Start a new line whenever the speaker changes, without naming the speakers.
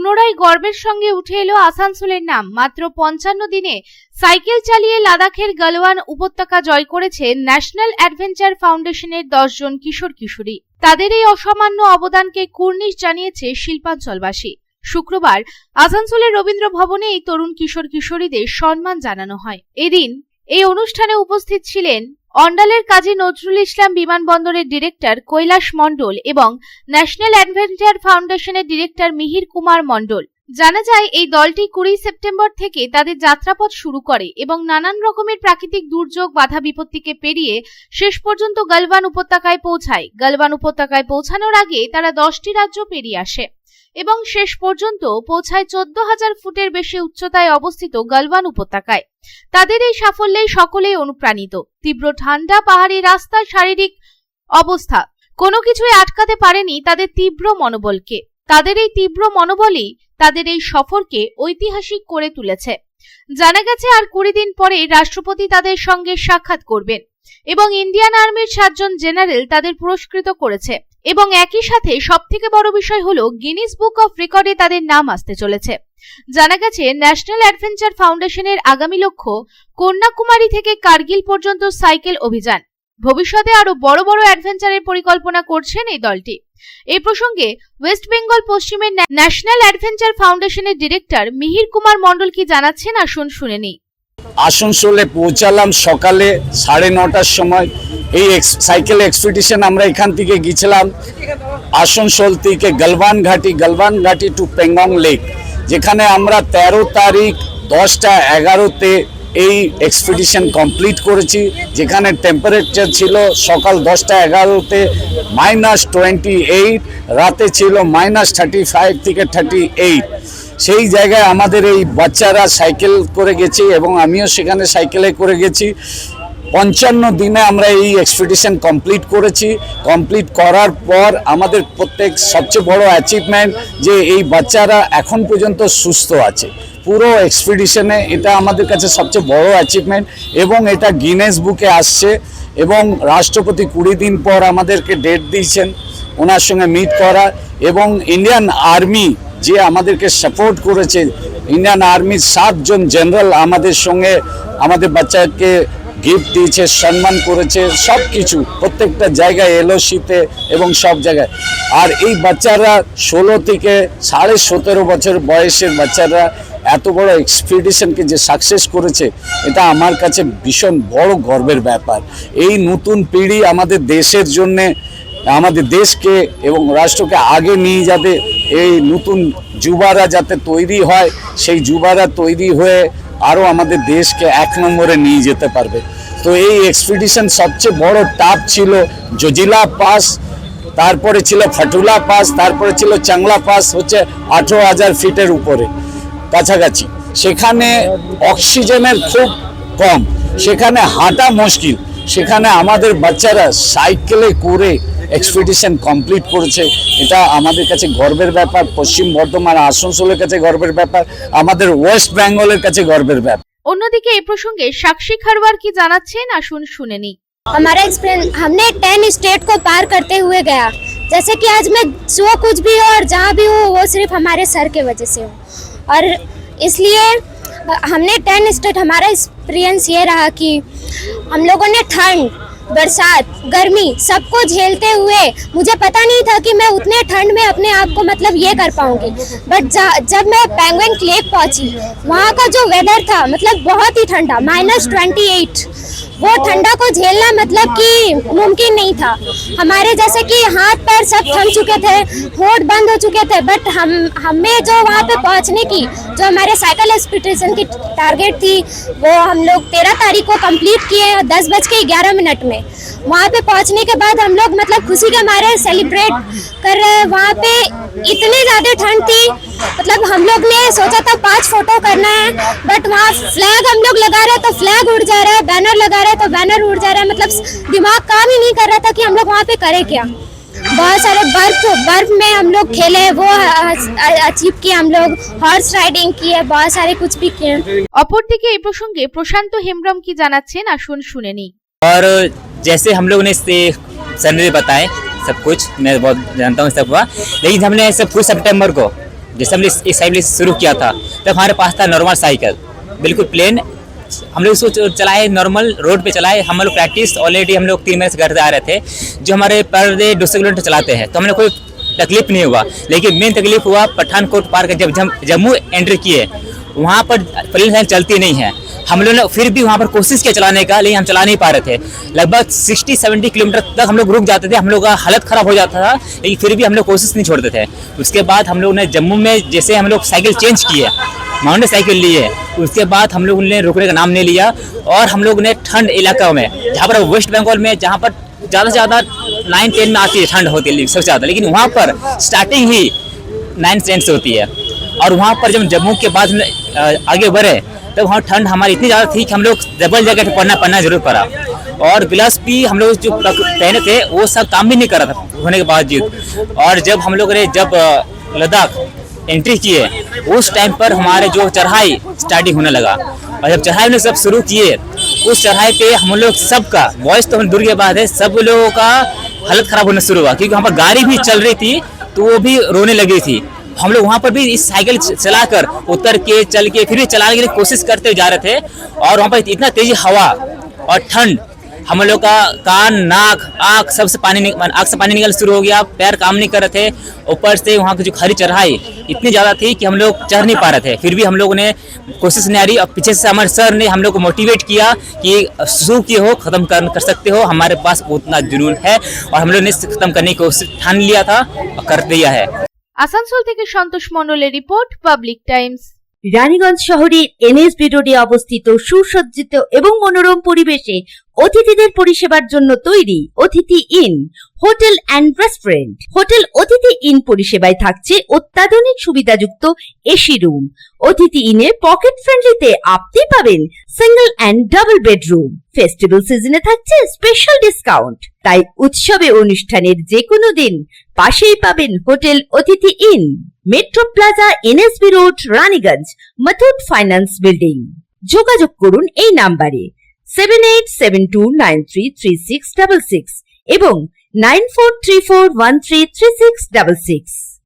পুনরায় গর্বের সঙ্গে উঠে এলো আসানসোলের নাম। মাত্র 55 দিনে সাইকেল চালিয়ে লাদাখের গালওয়ান উপত্যকা জয় করেছে ন্যাশনাল অ্যাডভেঞ্চার ফাউন্ডেশনের 10 জন কিশোর কিশোরী। তাদের এই অসামান্য অবদানকে কুর্নিশ জানিয়েছে শিল্পাঞ্চলবাসী। শুক্রবার আসানসোলের রবীন্দ্র ভবনে এই তরুণ কিশোর কিশোরীদের সম্মান জানানো হয়। এদিন এই অনুষ্ঠানে উপস্থিত ছিলেন অন্ডালের কাজী নজরুল ইসলাম বিমানবন্দরের ডিরেক্টর কৈলাস মণ্ডল এবং ন্যাশনাল অ্যাডভেঞ্চার ফাউন্ডেশনের ডিরেক্টর মিহির কুমার মণ্ডল। জানা যায় এই দলটি 20 সেপ্টেম্বর থেকে তাদের যাত্রাপথ শুরু করে এবং নানান রকমের প্রাকৃতিক দুর্যোগ বাধা বিপত্তিকে পেরিয়ে শেষ পর্যন্ত গালওয়ান উপত্যকায় পৌঁছায়। গালওয়ান উপত্যকায় পৌঁছানোর আগে তারা 10টি রাজ্য পেরিয়ে আসে এবং শেষ পর্যন্ত পৌঁছায় 14,000 ফুটের বেশি উচ্চতায় অবস্থিত গালওয়ান উপত্যকায়। তাদের এই সাফল্যে সকলেই অনুপ্রাণিত। তীব্র ঠান্ডা, পাহাড়ি রাস্তা, শারীরিক অবস্থা কোনো কিছুই আটকাতে পারেনি তাদের তীব্র মনোবলকে। তাদের এই তীব্র মনোবলই তাদের এই সফরকে ঐতিহাসিক করে তুলেছে। জানা গেছে আর 20 দিন পরে রাষ্ট্রপতি তাদের সঙ্গে সাক্ষাৎ করবেন এবং ইন্ডিয়ান আর্মির 7 জন জেনারেল তাদের পুরস্কৃত করেছে এবং একই সাথে সবথেকে বড় বিষয় হলো গিনিস বুক অফ রেকর্ডে তাদের নাম আসতে চলেছে। জানা গেছে ন্যাশনাল অ্যাডভেঞ্চার ফাউন্ডেশনের আগামী লক্ষ্য কন্যাকুমারী থেকে কার্গিল পর্যন্ত সাইকেল অভিযান। ভবিষ্যতে আরো বড় বড় অ্যাডভেঞ্চারের পরিকল্পনা করছেন এই দলটি। এই প্রসঙ্গে ওয়েস্ট বেঙ্গল পশ্চিমের ন্যাশনাল অ্যাডভেঞ্চার ফাউন্ডেশনের ডিরেক্টর মিহির কুমার মণ্ডল কি জানাচ্ছেন আসুন শুনে নিই।
আসানসোলে পৌঁছালাম সকালে 9:30টার সময়। এই সাইকেল এক্সপিডিশন আমরা এখান থেকে গিয়েছিলাম আসানসোল থেকে গালওয়ান ঘাটি টু পেঙ্গং লেক, যেখানে আমরা 13 তারিখ 10:11-তে এই এক্সপিডিশন কমপ্লিট করেছি। যেখানে টেম্পারেচার ছিল সকাল 10:11-তে -28, রাতে ছিল -35 থেকে 38। সেই জায়গায় আমাদের এই বাচ্চারা সাইকেল করে গেছি এবং আমিও সেখানে সাইকেলে করে গেছি। 55 দিনে আমরা এই এক্সপিডিশন কমপ্লিট করেছি। কমপ্লিট করার পর আমাদের সবচেয়ে বড় অ্যাচিভমেন্ট যে এই বাচ্চারা এখন পর্যন্ত সুস্থ আছে। পুরো এক্সপিডিশনে এটা আমাদের কাছে সবচেয়ে বড় অ্যাচিভমেন্ট এবং এটা গিনেস বুকে আসছে এবং রাষ্ট্রপতি 20 দিন পর আমাদেরকে ডেট দিয়েছেন ওনার সঙ্গে মিট করা। এবং ইন্ডিয়ান আর্মি যে আমাদেরকে সাপোর্ট করেছে, ইন্ডিয়ান আর্মির 7 জন জেনারেল আমাদের সঙ্গে আমাদের বাচ্চাকে গিফট দিয়েছে, সম্মান করেছে, সব কিছু প্রত্যেকটা জায়গায় এলওসিতে এবং সব জায়গায়। আর এই বাচ্চারা 16 থেকে 17.5 বছর বয়সের বাচ্চারা এত বড় এক্সপিডিশনকে যে সাকসেস করেছে, এটা আমার কাছে ভীষণ বড় গর্বের ব্যাপার। এই নতুন পিঢ়ি আমাদের দেশের জন্যে, আমাদের দেশকে এবং রাষ্ট্রকে আগে নিয়ে যাবে। এই নতুন যুবারা যাতে তৈরি হয়, সেই যুবারা তৈরি হয়ে আরও আমাদের দেশকে 1 নম্বরে নিয়ে যেতে পারবে। তো এই এক্সপিডিশন সবচেয়ে বড় টাপ ছিল জজিলা পাস, তারপরে ছিল ফাটুলা পাস, তারপরে ছিল চাংলা পাস, হচ্ছে 18,000 ফিটের উপরে কাছাকাছি। সেখানে অক্সিজেনের খুব কম, সেখানে হাঁটা মুশকিল। সেখানে আমাদের বাচ্চারা সাইকেলে করে এক্সপিডিশন কমপ্লিট করেছে। এটা আমাদের কাছে গর্বের ব্যাপার। পশ্চিম বর্ধমান আসানসোলের কাছে গর্বের ব্যাপার, আমাদের ওয়েস্ট বেঙ্গলের কাছে গর্বের ব্যাপার।
অন্যদিকে এই প্রসঙ্গে সাক্ষী খারওয়ার কি জানাচ্ছেন আসুন শুনে নিই।
हमारा एक्सपीरियंस, हमने 10 स्टेट को पार करते हुए गया। जैसे कि आज मैं जो कुछ भी हो और जहाँ भी हूँ वो सिर्फ हमारे सर के वजह से हो, और इसलिए हमने 10 स्टेट, हमारा एक्सपीरियंस ये रहा कि हम लोगों ने ठंड, बरसात, गर्मी सबको झेलते हुए, मुझे पता नहीं था कि मैं उतने ठंड में अपने आप को मतलब ये कर पाऊंगी। बट जब मैं पेंगुइन लेक पहुंची, वहाँ का जो वेदर था मतलब बहुत ही ठंडा, -28, वो ठंडा को झेलना मतलब कि मुमकिन नहीं था। हमारे जैसे कि हाथ पैर सब थम चुके थे, होंठ बंद हो चुके थे, बट हमें जो वहाँ पे पहुँचने की जो हमारे साइकिल एक्सपीडिशन की टारगेट थी, वो हम लोग 13 तारीख को कंप्लीट किए 10:11 में। वहाँ पे पहुँचने के बाद हम लोग मतलब खुशी के मारे सेलिब्रेट कर रहे हैं। वहाँ पे इतनी ज़्यादा ठंड थी, मतलब हम लोग ने सोचा था 5 फोटो करना है, बट वहाँ फ्लैग हम लोग लगा रहे तो फ्लैग उड़ जा रहा है, बैनर लगा रहे तो बैनर उड़ जा रहा है। मतलब दिमाग काम ही नहीं कर रहा था कि हम लोग वहाँ पे करें क्या। बहुत सारे बर्फ में हम लोग खेले, वो अचीव किए, हम लोग हॉर्स राइडिंग किए, बहुत सारे कुछ भी किए।
অপরদিকে এই প্রসঙ্গে প্রশান্ত হেমব্রম কি জানাচ্ছেন আসুন শুনে নিই।
और जैसे हम लोगों ने सर ने बताए सब कुछ, मैं बहुत जानता हूँ सब हुआ, लेकिन हमने सब कुछ सितंबर को जैसे हमने इस साइकिल शुरू किया था तब हमारे पास था नॉर्मल साइकिल, बिल्कुल प्लेन। हम लोग उसको चलाए, नॉर्मल रोड पे चलाए। हम लोग प्रैक्टिस ऑलरेडी हम लोग 3 महीने से करते आ रहे थे, जो हमारे पर डे 200 किलोमीटर चलाते हैं, तो हमने कोई तकलीफ नहीं हुआ। लेकिन मेन तकलीफ हुआ पठानकोट पार कर जब जम्मू एंट्री किए, वहाँ पर पुलिस लाइन चलती नहीं है। हम लोगों ने फिर भी वहाँ पर कोशिश किया चलाने का, लेकिन हम चला नहीं पा रहे थे। लगभग 60-70 किलोमीटर तक हम लोग रुक जाते थे, हम लोग का हालत खराब हो जाता था, लेकिन फिर भी हम लोग कोशिश नहीं छोड़ते थे। उसके बाद हम लोग ने जम्मू में जैसे हम लोग साइकिल चेंज किए, माउंटेन साइकिल लिए, उसके बाद हम लोग ने रुकने का नाम नहीं लिया। और हम लोग ने ठंड इलाका में, जहाँ पर वेस्ट बंगाल में जहाँ पर ज़्यादा से ज़्यादा 9-10 में आती है, ठंड होती है सबसे ज़्यादा, लेकिन वहाँ पर स्टार्टिंग ही 9 से होती है। और वहाँ पर जब जम्मू के बाद आगे बढ़े तब वहाँ ठंड हमारी इतनी ज़्यादा थी कि हम लोग डबल जैकेट पहनना जरूर पड़ा। और ग्लव्स भी हम लोग जो पहने थे वो सब काम भी नहीं कर रहा था होने के बावजूद। और जब हम लोग ने लद्दाख एंट्री किए, उस टाइम पर हमारे जो चढ़ाई स्टार्टिंग होने लगा। और जब चढ़ाई ने सब शुरू किए, उस चढ़ाई पे हम लोग सबका वॉइस तो हम दूर के बाद है, सब लोगों का हालत खराब होना शुरू हुआ, क्योंकि वहाँ पर गाड़ी भी चल रही थी तो वो भी रोने लगी थी। हम लोग वहाँ पर भी इस साइकिल चलाकर उतर के चल के फिर भी चलाने के लिए कोशिश करते जा रहे थे। और वहाँ पर इतना तेजी हवा और ठंड, हम लोग का कान, नाक, आँख सबसे आँख से पानी निकलना शुरू हो गया, पैर काम नहीं कर रहे थे। ऊपर से वहाँ की जो खरी चढ़ाई इतनी ज़्यादा थी कि हम लोग चढ़ नहीं पा रहे थे। फिर भी हम लोगों ने कोशिश नहीं आ रही। और पीछे से हमारे सर ने हम लोग को मोटिवेट किया कि शुरू किए हो, ख़त्म कर सकते हो, हमारे पास उतना जुनून है। और हम लोग ने ख़त्म करने की कोशिश ठान लिया था और कर दिया है।
আসানসোল থেকে সন্তোষ মণ্ডলের রিপোর্ট, পাবলিক টাইমস।
রানীগঞ্জ শহরের এনএসবি রোডে অবস্থিত সুসজ্জিত এবং মনোরম পরিবেশে অতিথিদের পরিষেবার জন্য তৈরি অতিথি in hotel and restaurant. Hotel অতিথি ইন পরিষেবায় থাকছে অত্যাধুনিক সুবিধাযুক্ত এসি রুম। অতিথি ইনে পকেট ফ্রেন্ডলিতে আপনি পাবেন single and double bedroom. Festival সিজনে থাকছে স্পেশাল ডিসকাউন্ট। তাই উৎসবে অনুষ্ঠানের যে কোনো দিন পাশেই পাবেন হোটেল অতিথি in, metro plaza, NSB road, Raniganj, Muthoot finance building. যোগাযোগ করুন এই নাম্বারে 7872933666 এবং 9434133666।